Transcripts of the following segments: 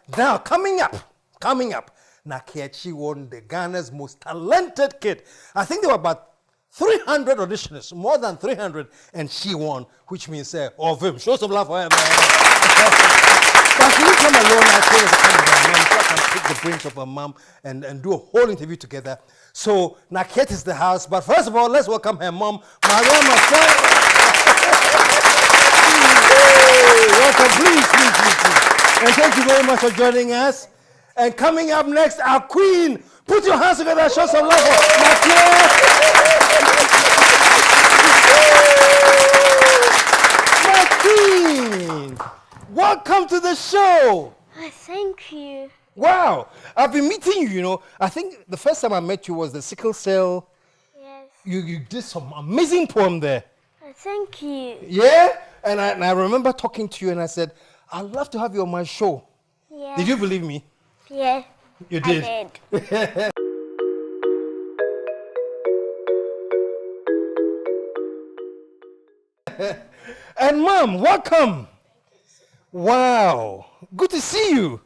Now, coming up, Nakiechi won the Ghana's most talented kid. I think there were about 300 auditioners, more than 300, and she won, which means of him. Show some love for her, man. But she didn't come alone. I told her to come with her mom, so I can pick the brains of her mom and do a whole interview together. So Nakiet is the house, but first of all, let's welcome her mom, Maria Marcel. Hey, welcome, please. And thank you very much for joining us. And coming up next, our queen. Put your hands together, show some love for Nakiet. My queen, welcome to the show. Thank you. Wow, I've been meeting you, you know. I think the first time I met you was the sickle cell. Yes. You did some amazing poem there. Thank you. Yeah? And I remember talking to you and I said, I'd love to have you on my show. Yeah. Did you believe me? Yeah. You did? I did. And Mom, welcome. Wow, good to see you.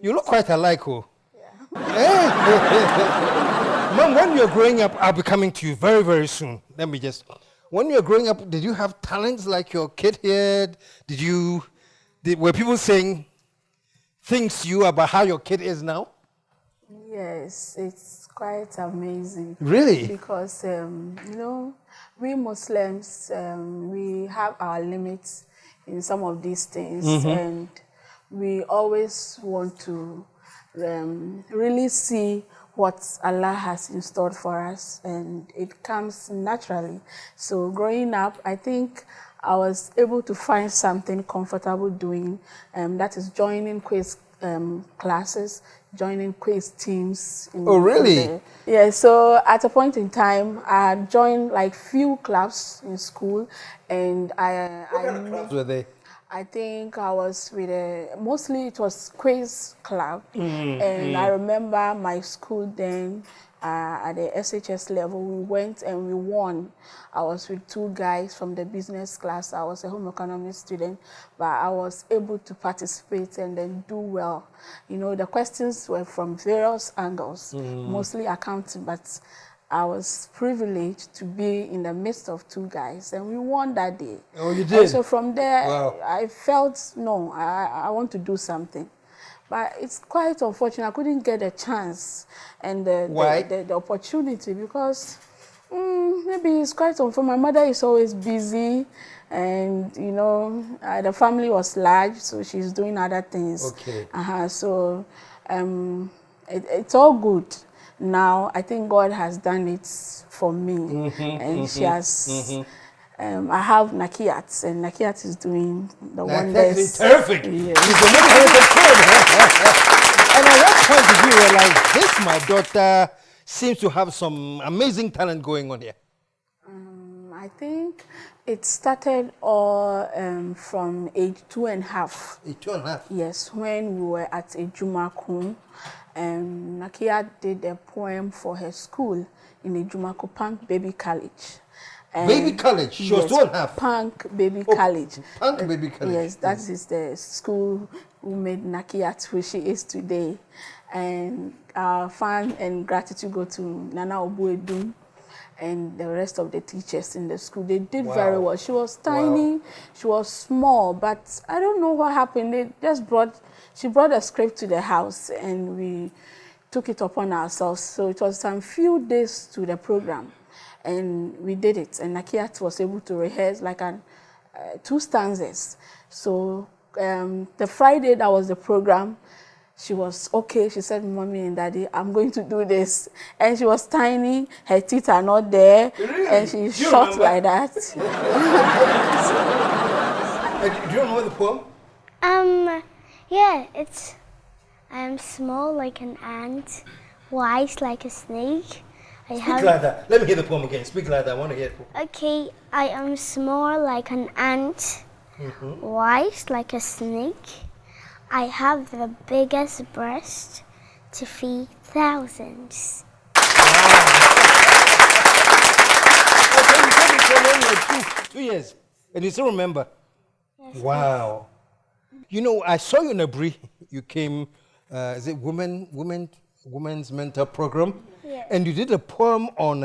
You look quite alike, oh. Yeah. Mom, when you're growing up, I'll be coming to you very, very soon. When you're growing up, did you have talents like your kid here? Were people saying things to you about how your kid is now? Yes, it's quite amazing. Really? Because, we Muslims, we have our limits in some of these things, and we always want to really see what Allah has in store for us, and it comes naturally. So growing up, I think I was able to find something comfortable doing, that is joining quiz classes, joining quiz teams. Oh, really? Yeah, so at a point in time, I had joined like few clubs in school, and What kind of clubs were they? I think I was with mostly it was quiz club, and I remember my school then at the SHS level, we went and we won. I was with two guys from the business class. I was a home economics student, but I was able to participate and then do well. You know, the questions were from various angles, mostly accounting, but I was privileged to be in the midst of two guys, and we won that day. Oh, you did? And so from there, wow. I felt, no, I want to do something. But it's quite unfortunate. I couldn't get a chance and the opportunity because maybe it's quite unfortunate. My mother is always busy, and, you know, the family was large, so she's doing other things. Okay. So it's all good. Now, I think God has done it for me, and she has... I have Nakiat, and Nakiat is doing the wonders. That's terrific. Yes. She's the most talented kid. And at what point did you realize this, my daughter, seems to have some amazing talent going on here? I think it started all from age 2.5. Age 2.5? Yes, when we were at Ejumaku. Nakiat did a poem for her school in Ejumaku Punk Baby College. Baby College? She was 2.5? Punk Baby College. Punk Baby College. Yes, that is the school who made Nakiat who she is today. And our fan and gratitude go to Nana Obuedum and the rest of the teachers in the school. They did very well. She was tiny, she was small, but I don't know what happened. She brought a script to the house, and we took it upon ourselves. So it was some few days to the program, and we did it. And Nakiat was able to rehearse like 2 stanzas. So the Friday that was the program, she was okay. She said, Mommy and Daddy, I'm going to do this. And she was tiny, her teeth are not there, really? And she's short like that. Do you remember the poem? Yeah, I'm small like an ant, wise like a snake. Speak like that. Let me hear the poem again. Speak like that. I want to hear it. Okay, I am small like an ant, wise like a snake. I have the biggest breast to feed thousands. Okay, you told me for like 2 years, and you still remember? Yes, wow. You know, I saw you in a brief. you came, is it women's mentor program? Yes. And you did a poem on,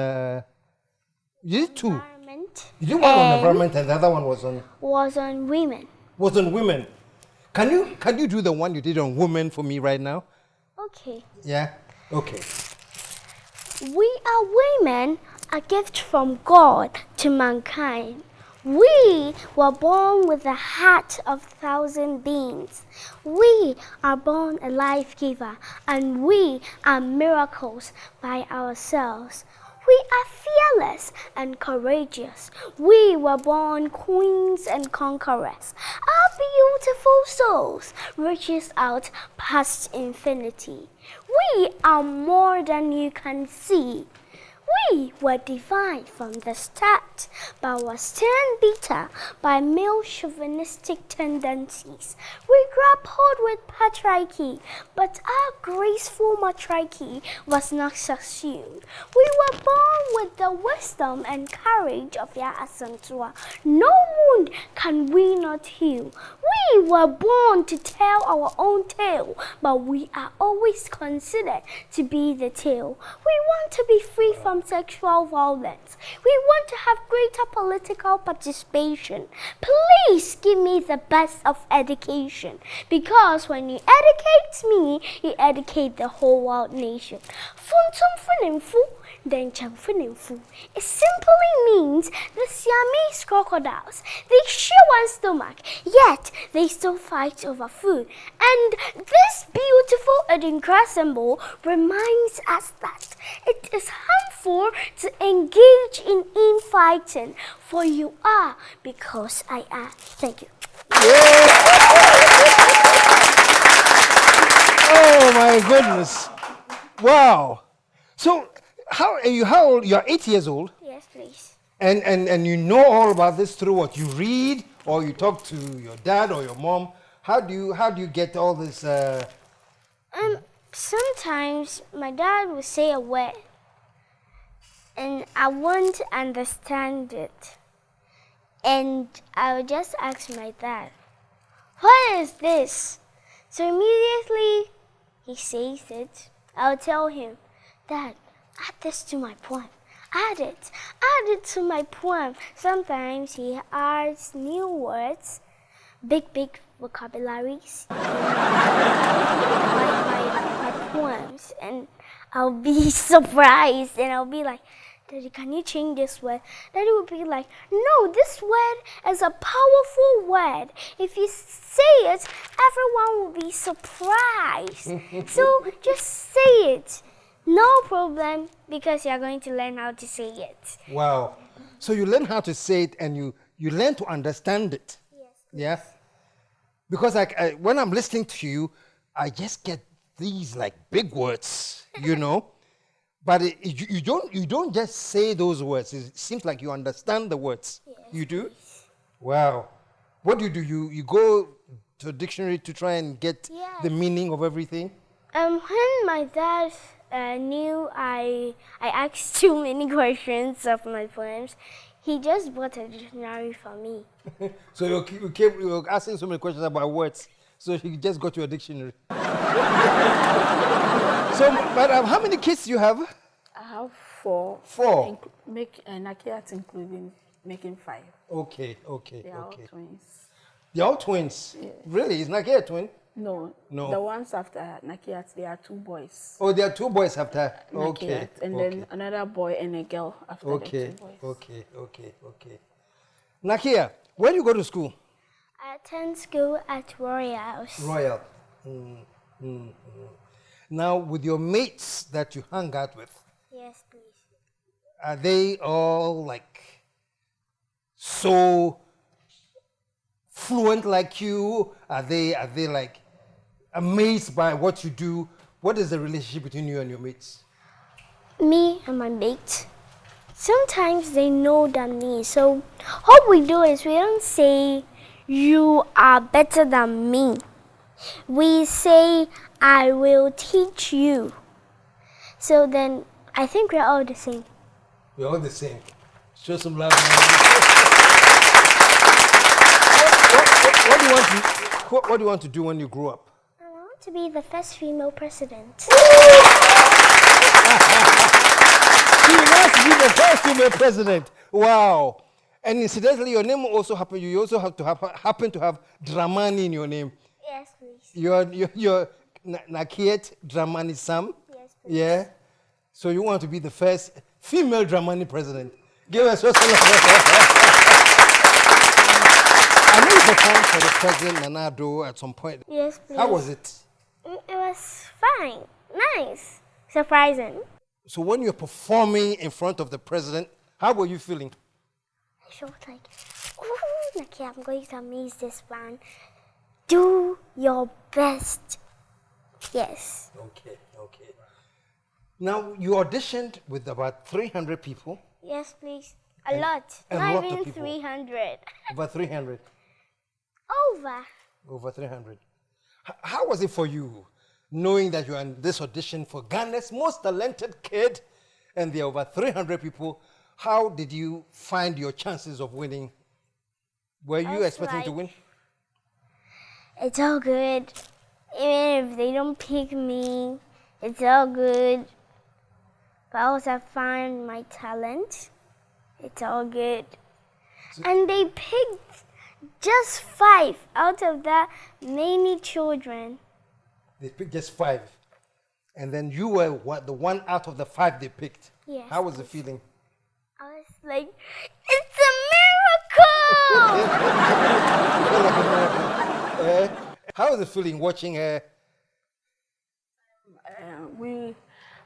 you did two. Environment. You did one on environment and the other one was on? Was on women. Was on women. Can you do the one you did on women for me right now? Okay. Yeah? Okay. We are women, a gift from God to mankind. We were born with the heart of 1,000 beings. We are born a life giver, and we are miracles by ourselves. We are fearless and courageous. We were born queens and conquerors. Our beautiful souls reaches out past infinity. We are more than you can see. We were divine from the start, but was turned bitter by male chauvinistic tendencies. We grappled with patriarchy, but our graceful matriarchy was not subsumed. We were born with the wisdom and courage of your Asantua. No wound can we not heal. We were born to tell our own tale, but we are always considered to be the tail. We want to be free from sexual violence. We want to have greater political participation. Please give me the best of education, because when you educate me, you educate the whole world nation. It simply means the Siamese crocodiles. They share one stomach, yet they still fight over food. And this beautiful Adinkra symbol reminds us that it is harmful to engage in infighting, for you are because I am. Thank you. Oh my goodness. Wow. So how old? You're 8 years old? Yes, please. And you know all about this through what you read, or you talk to your dad or your mom? How do you get all this? Sometimes my dad will say a word, and I won't understand it, and I will just ask my dad, "What is this?" So immediately he says it. I'll tell him, "Dad, add this to my poem. Add it to my poem." Sometimes he adds new words, big vocabularies in my poems, and I'll be surprised, and I'll be like, "Daddy, can you change this word?" Daddy will be like, "No, this word is a powerful word. If you say it, everyone will be surprised. So just say it. No problem, because you're going to learn how to say it." Wow. So you learn how to say it, and you learn to understand it. Yes. Yeah. Because when I'm listening to you, I just get these like big words, you know. But you don't just say those words. It seems like you understand the words. Yes. You do? Wow. What do? You go to a dictionary to try and get Yes. the meaning of everything? When my dad knew I asked too many questions of my poems, he just bought a dictionary for me. So you were asking so many questions about words, so he just got you a dictionary. So, but how many kids do you have? I have 4. 4. Nakiat including making 5. Okay. They are all twins. They're all twins? Yes. Really? Is Nakia a twin? No. The ones after Nakiat, they are 2 boys. Oh, there are 2 boys after. Okay. Nakiat, and then another boy and a girl after the 2 boys. Okay. Nakia, where do you go to school? I attend school at Royals. Royal. Now, with your mates that you hang out with, Yes, please. are they all like so fluent like you? Are they like amazed by what you do? What is the relationship between you and your mates? Me and my mate, sometimes they know than me. So what we do is we don't say you are better than me. We say I will teach you. So then I think we're all the same. We're all the same. Show some love. What do you want to do when you grow up? I want to be the first female president. She wants to be the first female president. Wow. And incidentally, your name also happen. You also have to happen to have Dramani in your name. Yes, please. You're Nakiet Dramani Sam. Yes, please. Yeah. So you want to be the first female Dramani president. Give us a I know you performed for the president Nana Addo at some point. Yes, please. How was it? It was fine. Nice. Surprising. So when you're performing in front of the president, how were you feeling? I felt like, ooh, okay, I'm going to amaze this man. Do your best. Yes. Okay. Now, you auditioned with about 300 people. Yes, please. A lot. Not even 300. Over 300. Over 300. How was it for you, knowing that you're in this audition for Ghana's most talented kid, and there are over 300 people? How did you find your chances of winning? Were you expecting to win? It's all good. Even if they don't pick me, it's all good. Because I find my talent, it's all good. And they picked just 5 out of that many children. They picked just 5. And then you were the one out of the 5 they picked. Yes. How was the feeling? I was like, it's a miracle! How was the feeling watching her?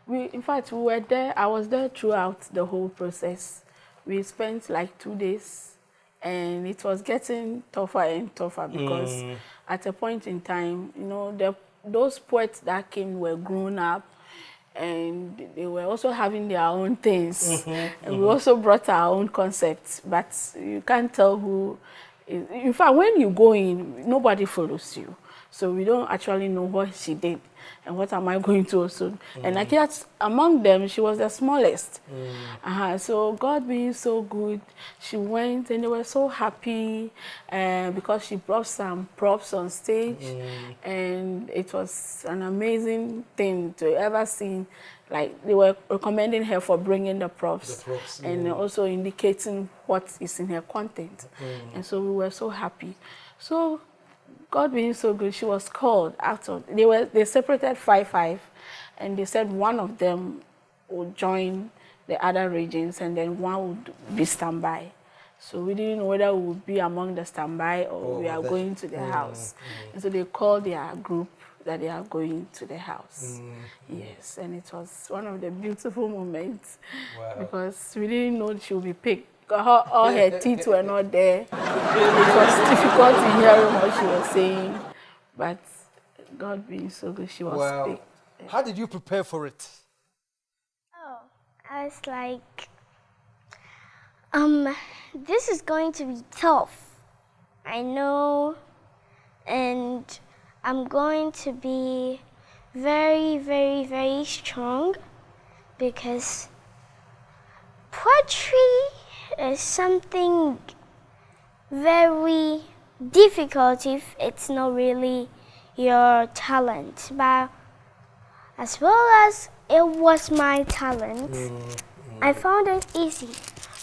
In fact, we were there. I was there throughout the whole process. We spent like 2 days, and it was getting tougher and tougher because at a point in time, you know, those poets that came were grown up, and they were also having their own things. And we also brought our own concepts, but you can't tell who. In fact, when you go in, nobody follows you. So we don't actually know what she did and what am I going to also. And I guess among them, she was the smallest. So God being so good, she went and they were so happy because she brought some props on stage. And it was an amazing thing to ever see. Like, they were recommending her for bringing the props and also indicating what is in her content. And so we were so happy. So God being so good, she was called out of. They separated 5-5, and they said one of them would join the other regions, and then one would be standby. So we didn't know whether we would be among the standby or we are going to the house. And so they called their group that they are going to the house. Yes, and it was one of the beautiful moments because we didn't know she would be picked. All her teeth were not there. It was difficult to hear what she was saying, but God being so good, she was picked. How did you prepare for it? Oh, I was like, this is going to be tough. I know, and I'm going to be very, very, very strong because poetry is something very difficult if it's not really your talent. But as well as it was my talent, I found it easy.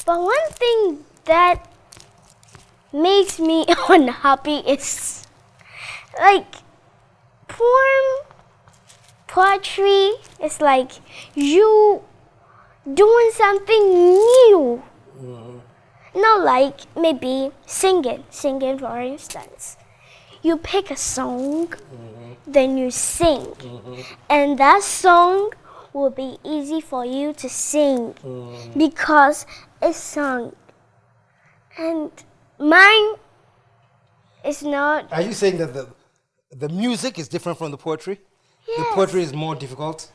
But one thing that makes me unhappy is like poetry is like you doing something new. Not like maybe singing for instance. You pick a song, then you sing, and that song will be easy for you to sing because it's sung. And mine is not. Are you saying that the music is different from the poetry? Yes. The poetry is more difficult?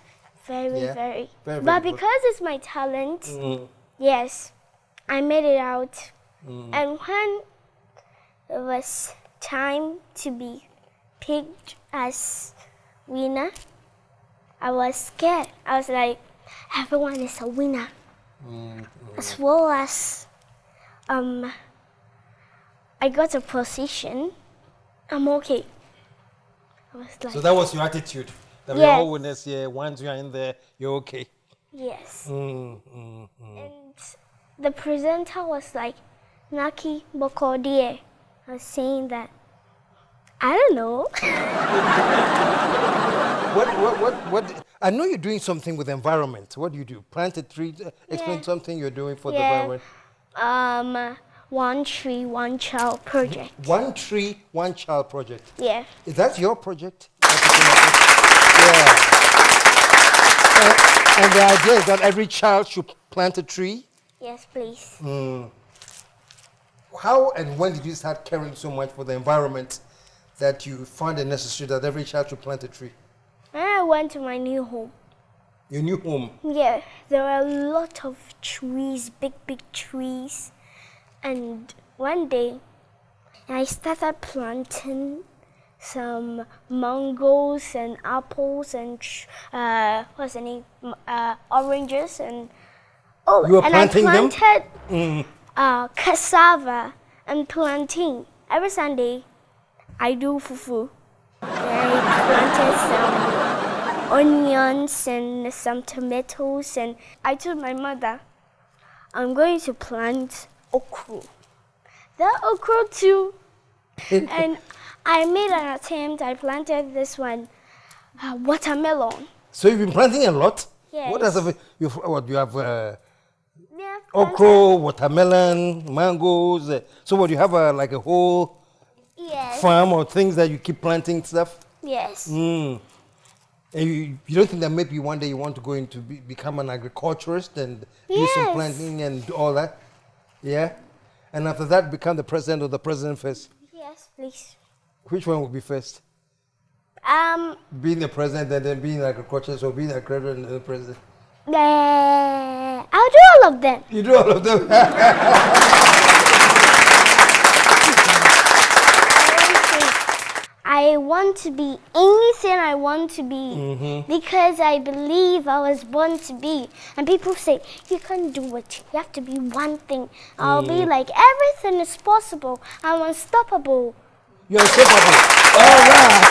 Very. But because it's my talent, yes, I made it out. And when it was time to be picked as winner, I was scared. I was like, everyone is a winner. As well as I got a position. I'm okay. I was like, So that was your attitude. That we're Yes. all winners here. Once you are in there, you're okay. yes. Mm. And the presenter was like, Naki Bokodie. I was saying that. I don't know. What? I know you're doing something with the environment. What do you do? Plant a tree? Explain Yeah. something you're doing for the Yeah. environment. One tree, one child project. One tree, one child project. Yeah. Is that your project? Yeah. And the idea is that every child should plant a tree. Yes, please. How and when did you start caring so much for the environment that you found it necessary that every child should plant a tree? When I went to my new home, Your new home. yeah, there were a lot of trees, big trees. And one day, I started planting some mangoes and apples and what's the name? Oranges and You were and planting I them? planted cassava and plantain. Every Sunday, I do fufu. And I planted some onions and some tomatoes, and I told my mother, I'm going to plant okra. The okra too. And I made an attempt. I planted this one, watermelon. So you've been planting a lot? Yes. What else have you have? Yeah, Okra, watermelon, mangoes. So what, you have like a whole Yes. farm or things that you keep planting stuff? Yes. And you don't think that maybe one day you want to go into become an agriculturist and do some Yes. planting and all that? Yeah? And after that, become the president or the president first? Yes, please. Which one will be first? Being the president and then being an agriculturist, or being a creator and then the president? I'll do all of them. You do all of them? I want to be anything I want to be because I believe I was born to be. And people say, you can't do it. You have to be one thing. I'll be like, everything is possible. I'm unstoppable. You're unstoppable. All right.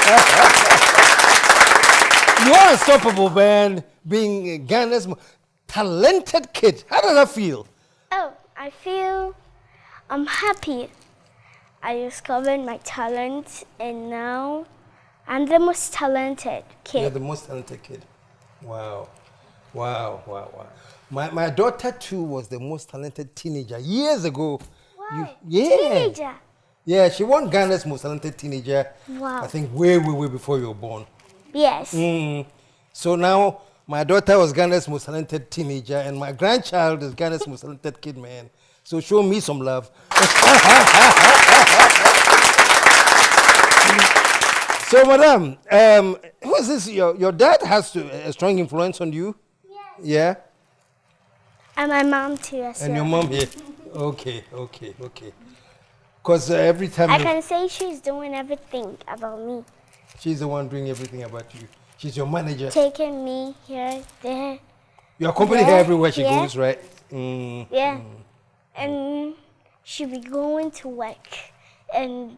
You're unstoppable, man. Being Ghana's talented kid. How does that feel? Oh, I feel I'm happy. I discovered my talent, and now I'm the most talented kid. You're the most talented kid. Wow. Wow, wow, wow. My daughter, too, was the most talented teenager years ago. Wow. Yeah. Teenager. Yeah, she won Ghana's most talented teenager. Wow. I think way before you were born. Yes. So now my daughter was Ghana's most talented teenager, and my grandchild is Ghana's most talented kid, man. So show me some love. So, madam, who is this? Your dad has a strong influence on you? Yes. Yeah? And my mom too as And well. your mom here? Okay. Because every time I can say she's doing everything about me. she's the one doing everything about you. She's your manager. Taking me here, there. You accompany her Yeah, everywhere she yeah. goes, right? Yeah. And she'll be going to work. And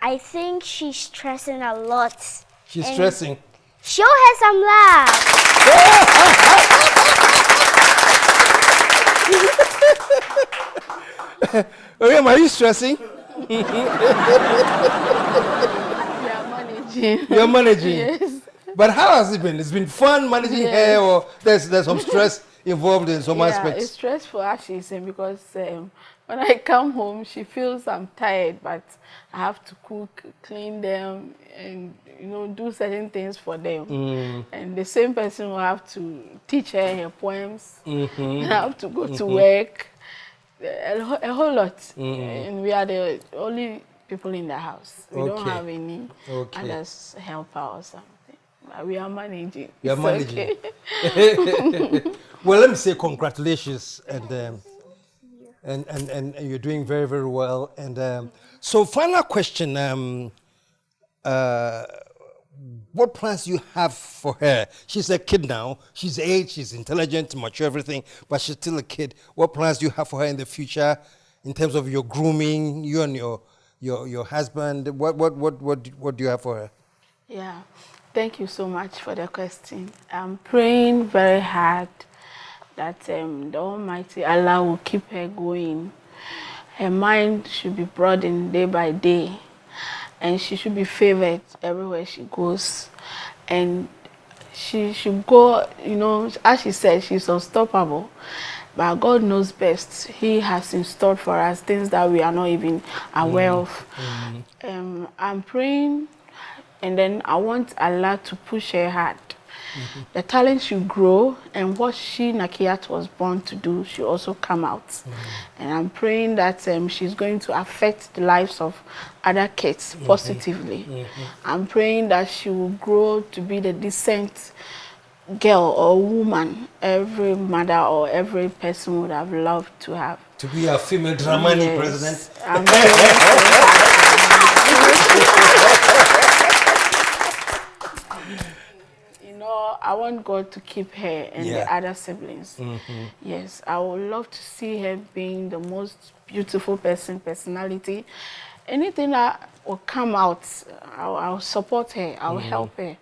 I think she's stressing a lot. She's And stressing. Show her some love. Oh, yeah, are you stressing? We are managing. You're managing. Yes. But how has it been? It's been fun managing her, or there's some stress involved in some Yeah, aspects? it's stressful as she's in because when I come home, she feels I'm tired, but I have to cook, clean them, and do certain things for them. And the same person will have to teach her poems. And I have to go to work, a whole lot. And we are the only people in the house. We don't Okay. have any Okay. others helper or something. But we are managing. You're It's managing. okay. Well, let me say congratulations, and you're doing very well. And so, final question: what plans do you have for her? She's a kid now. She's 8. She's intelligent, mature, everything, but she's still a kid. What plans do you have for her in the future, in terms of your grooming, you and your husband? What do you have for her? Yeah, thank you so much for the question. I'm praying very hard that the Almighty Allah will keep her going. Her mind should be broadened day by day, and she should be favored everywhere she goes. And she should go, as she said, she's unstoppable. But God knows best. He has in store for us things that we are not even aware of. I'm praying, and then I want Allah to push her hard. The talent should grow, and what she, Nakiat, was born to do should also come out. And I'm praying that she's going to affect the lives of other kids positively. I'm praying that she will grow to be the decent girl or woman every mother or every person would have loved to have. To be a female Dramani president. I'm praying I want God to keep her and the other siblings. Yes, I would love to see her being the most beautiful personality. Anything that will come out, I'll support her. I'll help her.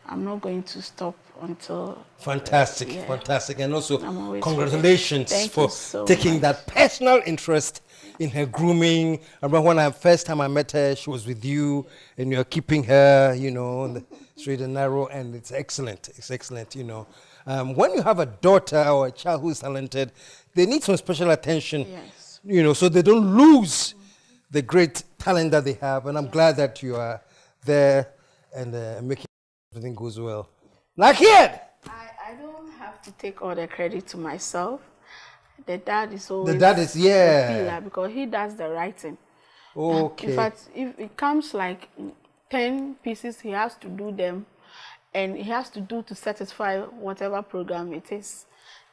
I'm not going to stop until... Fantastic, fantastic. And also, congratulations for so taking much. that personal interest in her grooming. I remember when first time I met her, she was with you, and you're keeping her, on the straight and narrow, and it's excellent. It's excellent, when you have a daughter or a child who's talented, they need some special attention, so they don't lose the great talent that they have. And I'm glad that you are there and making everything goes well. Nakiat! I don't have to take all the credit to myself. The dad is always the dad is the pillar because he does the writing. Okay. In fact, if it comes like 10 pieces, he has to do them, and he has to do to satisfy whatever program it is.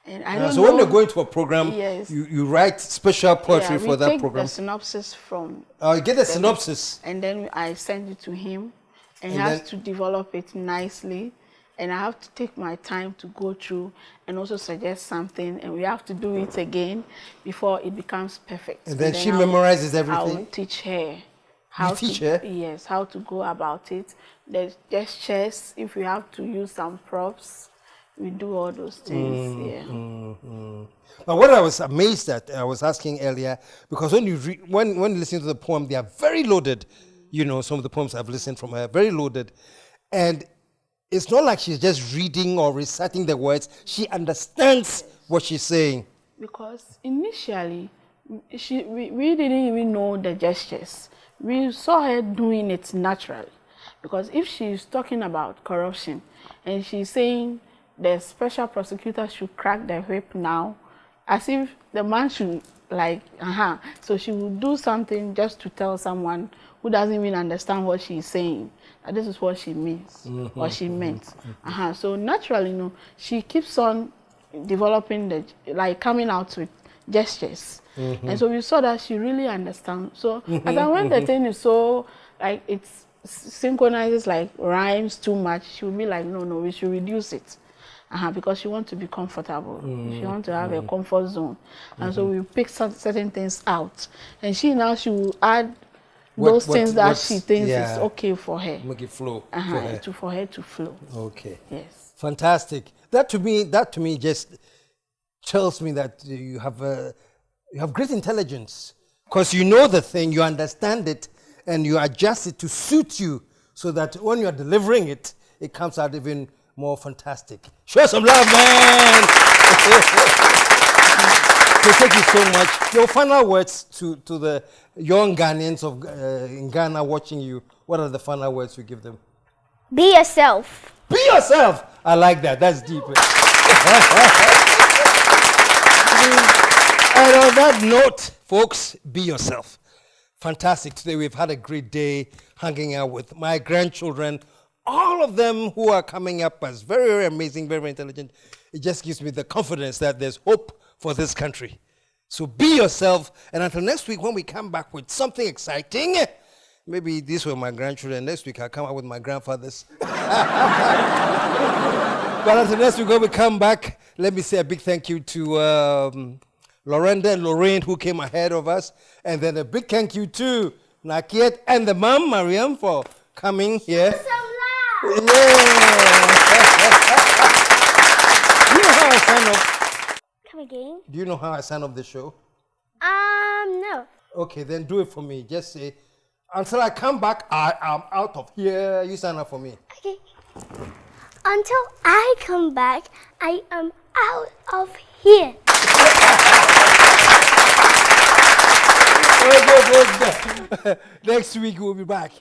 And I don't so know, when you're going to a program, you write special poetry for that program. The synopsis from. Oh, you get the synopsis, and then I send it to him, and he has to develop it nicely. And I have to take my time to go through and also suggest something, and we have to do it again before it becomes perfect. And then she memorizes everything? I'll teach her. You teach her? Yes, how to go about it. The gestures, if we have to use some props, we do all those things. But what I was amazed at, I was asking earlier, because when you when listen to the poem, they are very loaded. Some of the poems I've listened from her, very loaded. And it's not like she's just reading or reciting the words. She understands what she's saying. Because initially, we didn't even know the gestures. We saw her doing it naturally. Because if she's talking about corruption and she's saying the special prosecutor should crack the whip now, as if the man should so she would do something just to tell someone who doesn't even understand what she's saying. And this is what she means, or she meant. So naturally, she keeps on developing coming out with gestures. And so we saw that she really understands. So and then when the thing is so, it synchronizes rhymes too much, she will be like, no, we should reduce it. Because she wants to be comfortable. She wants to have a comfort zone. And so we pick certain things out. And she will add those things that she thinks is okay for her. Make it flow for her to flow. Okay. Yes. Fantastic. That to me just tells me that you have great intelligence, because you know the thing, you understand it, and you adjust it to suit you, so that when you are delivering it, it comes out even more fantastic. Show some love, man. So thank you so much. Your final words to the young Ghanaians in Ghana watching you. What are the final words you give them? Be yourself. Be yourself. I like that. That's deep. And on that note, folks, be yourself. Fantastic. Today we've had a great day hanging out with my grandchildren. All of them who are coming up as very, very amazing, very, very intelligent. It just gives me the confidence that there's hope for this country. So be yourself. And until next week, when we come back with something exciting, maybe these were my grandchildren. Next week, I'll come out with my grandfathers. But until next week, when we come back, let me say a big thank you to Lorenda and Lorraine, who came ahead of us. And then a big thank you to Nakiat and the mom, Mariam, for coming here. Do you know how I sign up? Come again? Do you know how I sign up the show? No. Okay, then do it for me. Just say, until I come back, I am out of here. You sign up for me. Okay. Until I come back, I am out of here. Okay, next week we'll be back.